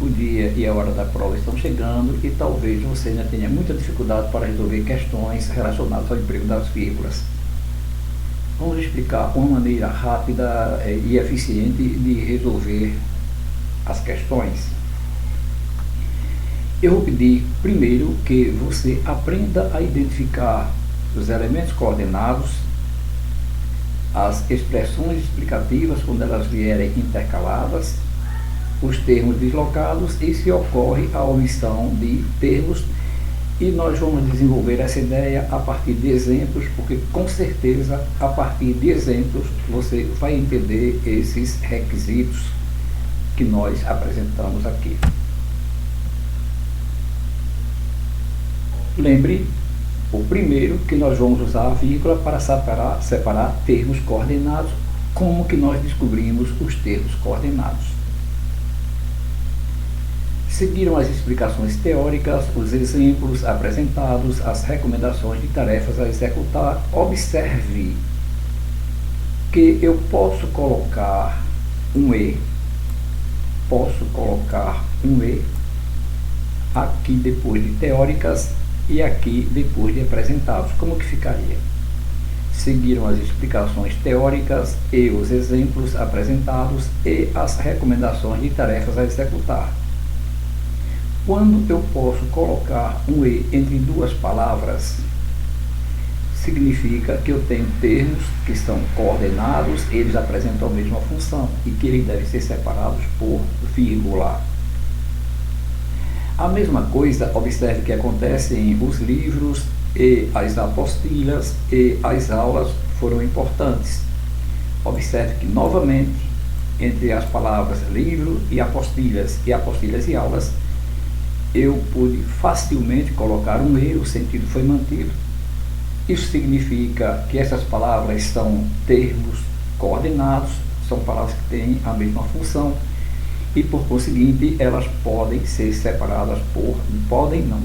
O dia e a hora da prova estão chegando e talvez você ainda tenha muita dificuldade para resolver questões relacionadas ao emprego das vírgulas. Vamos explicar uma maneira rápida e eficiente de resolver as questões. Eu vou pedir primeiro que você aprenda a identificar os elementos coordenados, as expressões explicativas quando elas vierem intercaladas, os termos deslocados e se ocorre a omissão de termos, e nós vamos desenvolver essa ideia a partir de exemplos, porque com certeza a partir de exemplos você vai entender esses requisitos que nós apresentamos aqui. Lembre, o primeiro, que nós vamos usar a vírgula para separar termos coordenados. Como que nós descobrimos os termos coordenados? Seguiram as explicações teóricas, os exemplos apresentados, as recomendações de tarefas a executar. Observe que eu posso colocar um E aqui depois de teóricas e aqui depois de apresentados. Como que ficaria? Seguiram as explicações teóricas e os exemplos apresentados e as recomendações de tarefas a executar. Quando eu posso colocar um E entre duas palavras, significa que eu tenho termos que são coordenados, eles apresentam a mesma função e que eles devem ser separados por vírgula. A mesma coisa, observe que acontece em os livros e as apostilhas e as aulas foram importantes. Observe que, novamente, entre as palavras livro e apostilhas e aulas, eu pude facilmente colocar um E, o sentido foi mantido. Isso significa que essas palavras são termos coordenados, são palavras que têm a mesma função e, por conseguinte, elas podem ser separadas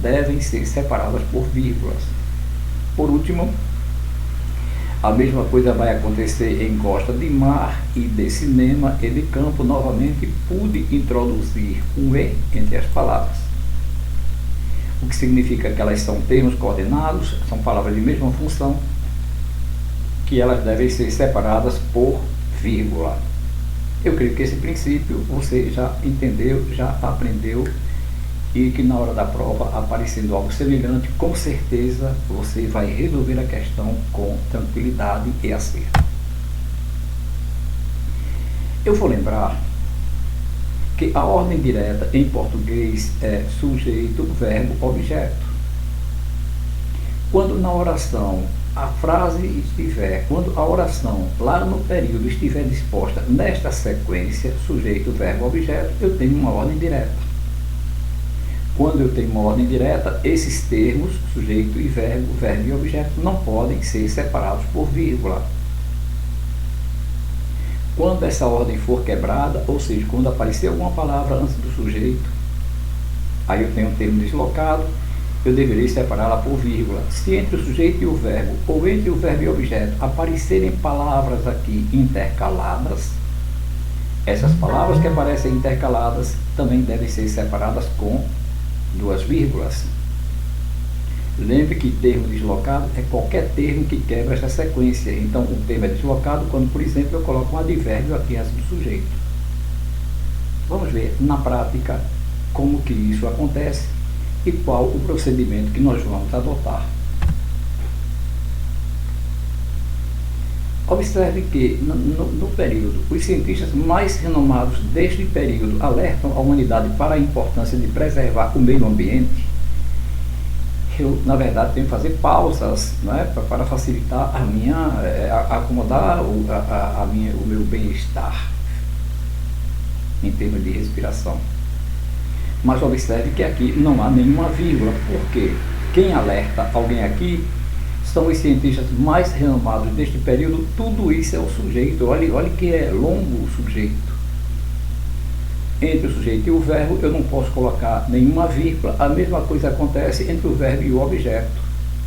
devem ser separadas por vírgulas. Por último, a mesma coisa vai acontecer em gosta de mar e de cinema e de campo. Novamente, pude introduzir um E entre as palavras, o que significa que elas são termos coordenados, são palavras de mesma função, que elas devem ser separadas por vírgula. Eu creio que esse princípio você já entendeu, já aprendeu, e que na hora da prova, aparecendo algo semelhante, com certeza você vai resolver a questão com tranquilidade e acerto. Eu vou lembrar que a ordem direta em português é sujeito, verbo, objeto. Quando na oração quando a oração lá no período estiver disposta nesta sequência, sujeito, verbo, objeto, eu tenho uma ordem direta. Quando eu tenho uma ordem direta, esses termos, sujeito e verbo, verbo e objeto, não podem ser separados por vírgula. Quando essa ordem for quebrada, ou seja, quando aparecer alguma palavra antes do sujeito, aí eu tenho um termo deslocado, eu deveria separá-la por vírgula. Se entre o sujeito e o verbo, ou entre o verbo e o objeto, aparecerem palavras aqui intercaladas, essas palavras que aparecem intercaladas também devem ser separadas com duas vírgulas. Lembre que termo deslocado é qualquer termo que quebra essa sequência. Então, o termo é deslocado quando, por exemplo, eu coloco um advérbio aqui antes do sujeito. Vamos ver na prática como que isso acontece e qual o procedimento que nós vamos adotar. Observe que, no período, os cientistas mais renomados deste período alertam a humanidade para a importância de preservar o meio ambiente. Eu, na verdade, tenho que fazer pausas, né, para facilitar acomodar o meu bem-estar em termos de respiração. Mas observe que aqui não há nenhuma vírgula, porque quem alerta alguém aqui são os cientistas mais renomados deste período. Tudo isso é o sujeito. Olha que é longo o sujeito. Entre o sujeito e o verbo eu não posso colocar nenhuma vírgula. A mesma coisa acontece entre o verbo e o objeto.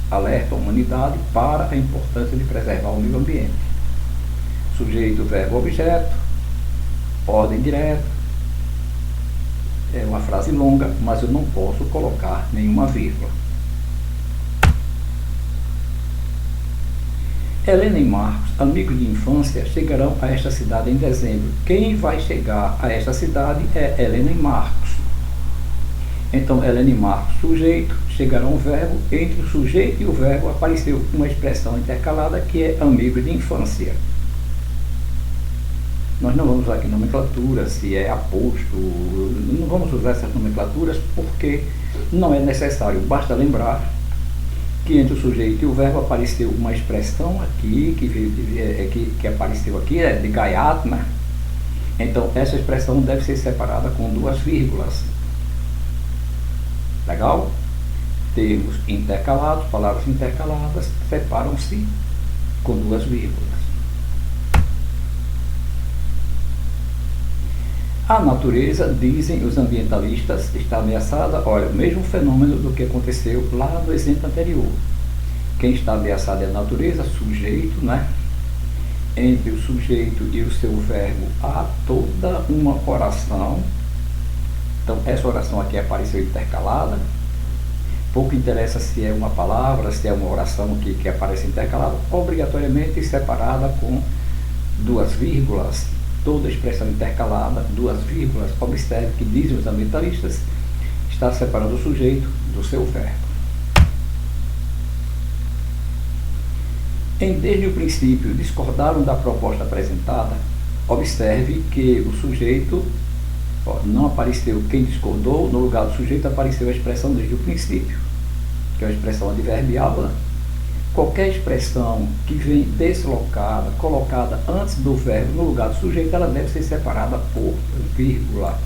Alerta a humanidade para a importância de preservar o meio ambiente. Sujeito, verbo, objeto, ordem direta, uma frase longa, mas eu não posso colocar nenhuma vírgula. Helena e Marcos, amigos de infância, chegarão a esta cidade em dezembro. Quem vai chegar a esta cidade é Helena e Marcos. Então, Helena e Marcos, sujeito, chegará um verbo. Entre o sujeito e o verbo apareceu uma expressão intercalada que é amigo de infância. Nós não vamos usar aqui nomenclatura, se é aposto, não vamos usar essas nomenclaturas porque não é necessário. Basta lembrar que entre o sujeito e o verbo apareceu uma expressão aqui, que apareceu aqui, é de gaiato, né? Então, essa expressão deve ser separada com duas vírgulas. Legal? Termos intercalados, palavras intercaladas, separam-se com duas vírgulas. A natureza, dizem os ambientalistas, está ameaçada, olha, o mesmo fenômeno do que aconteceu lá no exemplo anterior. Quem está ameaçado é a natureza, sujeito, né? Entre o sujeito e o seu verbo há toda uma oração. Então, essa oração aqui apareceu intercalada. Pouco interessa se é uma palavra, se é uma oração que aparece intercalada, obrigatoriamente separada com duas vírgulas. Toda expressão intercalada, duas vírgulas. Observe que, dizem os ambientalistas, está separando o sujeito do seu verbo. Desde o princípio, discordaram da proposta apresentada. Observe que o sujeito, não apareceu quem discordou, no lugar do sujeito apareceu a expressão desde o princípio, que é uma expressão adverbial, né? Qualquer expressão que vem deslocada, colocada antes do verbo no lugar do sujeito, ela deve ser separada por vírgula.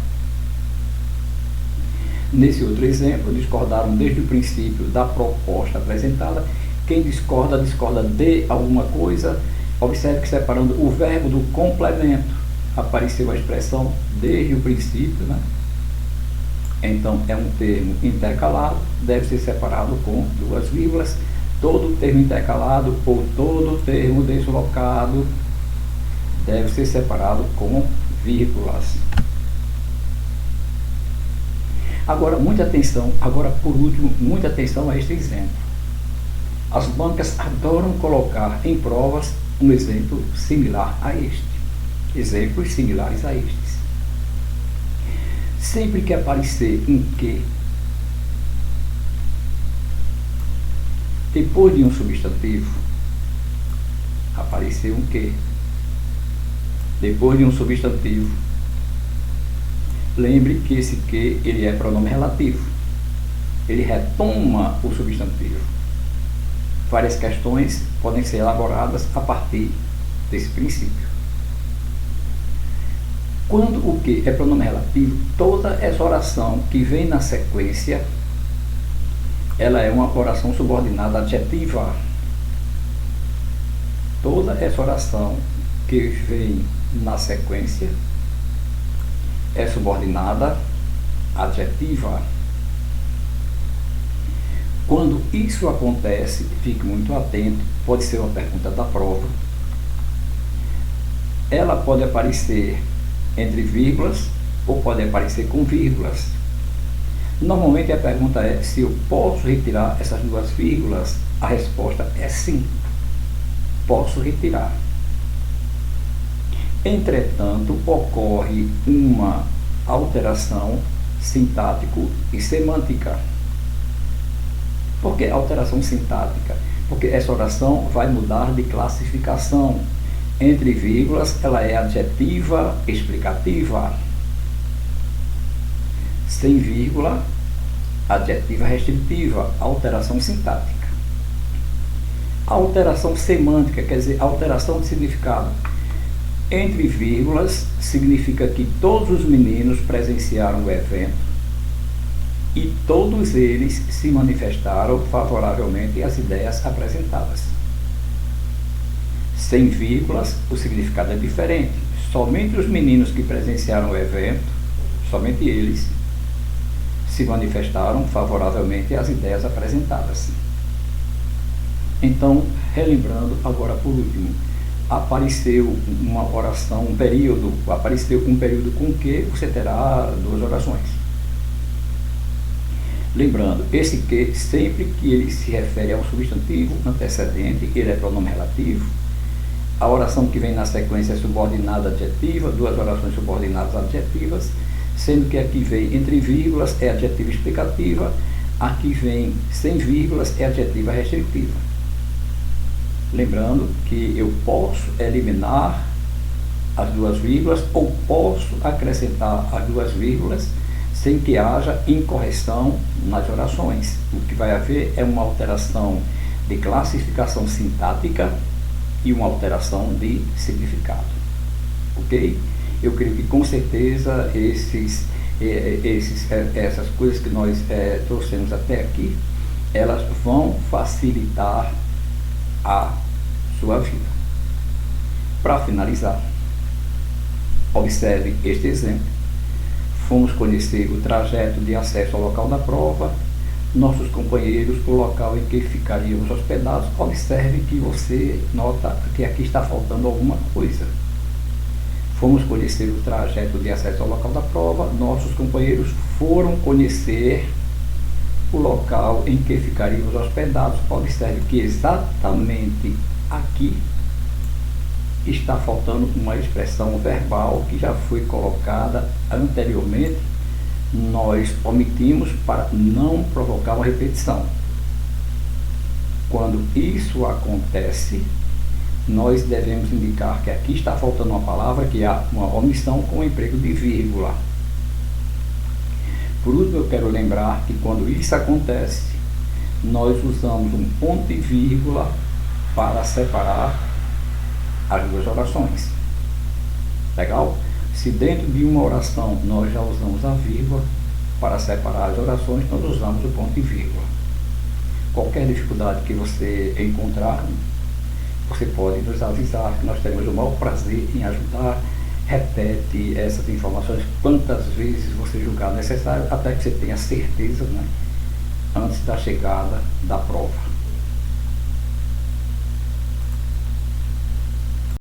Nesse outro exemplo, discordaram desde o princípio da proposta apresentada. Quem discorda, discorda de alguma coisa. Observe que separando o verbo do complemento, apareceu a expressão desde o princípio, né? Então, é um termo intercalado, deve ser separado com duas vírgulas. Todo termo intercalado ou todo termo deslocado deve ser separado com vírgulas. Agora, muita atenção, por último, muita atenção a este exemplo. As bancas adoram colocar em provas um exemplo similar a este. Exemplos similares a estes. Sempre que aparecer um que depois de um substantivo, apareceu um que. Depois de um substantivo, lembre que esse que ele é pronome relativo. Ele retoma o substantivo. Várias questões podem ser elaboradas a partir desse princípio. Quando o que é pronome relativo, toda essa oração que vem na sequência, ela é uma oração subordinada adjetiva. Toda essa oração que vem na sequência é subordinada adjetiva. Quando isso acontece, fique muito atento, pode ser uma pergunta da prova. Ela pode aparecer entre vírgulas ou pode aparecer com vírgulas. Normalmente a pergunta é se eu posso retirar essas duas vírgulas. A resposta é sim, posso retirar. Entretanto, ocorre uma alteração sintático e semântica. Por que alteração sintática? Porque essa oração vai mudar de classificação. Entre vírgulas, ela é adjetiva explicativa. Sem vírgula, adjetiva restritiva, alteração sintática. Alteração semântica, quer dizer, alteração de significado. Entre vírgulas, significa que todos os meninos presenciaram o evento e todos eles se manifestaram favoravelmente às ideias apresentadas. Sem vírgulas, o significado é diferente. Somente os meninos que presenciaram o evento, somente eles, se manifestaram favoravelmente às ideias apresentadas. Então, relembrando agora por último, apareceu uma oração, apareceu um período com que você terá duas orações. Lembrando, esse que, sempre que ele se refere a um substantivo antecedente, ele é pronome relativo. A oração que vem na sequência é subordinada adjetiva, duas orações subordinadas adjetivas, sendo que aqui vem entre vírgulas é adjetiva explicativa, aqui vem sem vírgulas é adjetiva restritiva. Lembrando que eu posso eliminar as duas vírgulas ou posso acrescentar as duas vírgulas sem que haja incorreção nas orações. O que vai haver é uma alteração de classificação sintática e uma alteração de significado. Ok? Eu creio que com certeza essas coisas que nós trouxemos até aqui, elas vão facilitar a sua vida. Para finalizar, observe este exemplo. Fomos conhecer o trajeto de acesso ao local da prova, nossos companheiros, o local em que ficaríamos hospedados. Observe que você nota que aqui está faltando alguma coisa. Fomos conhecer o trajeto de acesso ao local da prova, nossos companheiros foram conhecer o local em que ficaríamos hospedados. Observe que exatamente aqui está faltando uma expressão verbal que já foi colocada anteriormente. Nós omitimos para não provocar uma repetição. Quando isso acontece, nós devemos indicar que aqui está faltando uma palavra, que há uma omissão com o emprego de vírgula. Por último, eu quero lembrar que quando isso acontece, nós usamos um ponto e vírgula para separar as duas orações. Legal? Se dentro de uma oração nós já usamos a vírgula para separar as orações, nós usamos o ponto e vírgula. Qualquer dificuldade que você encontrar, você pode nos avisar, que nós teremos o maior prazer em ajudar. Repete essas informações quantas vezes você julgar necessário, até que você tenha certeza, né, antes da chegada da prova.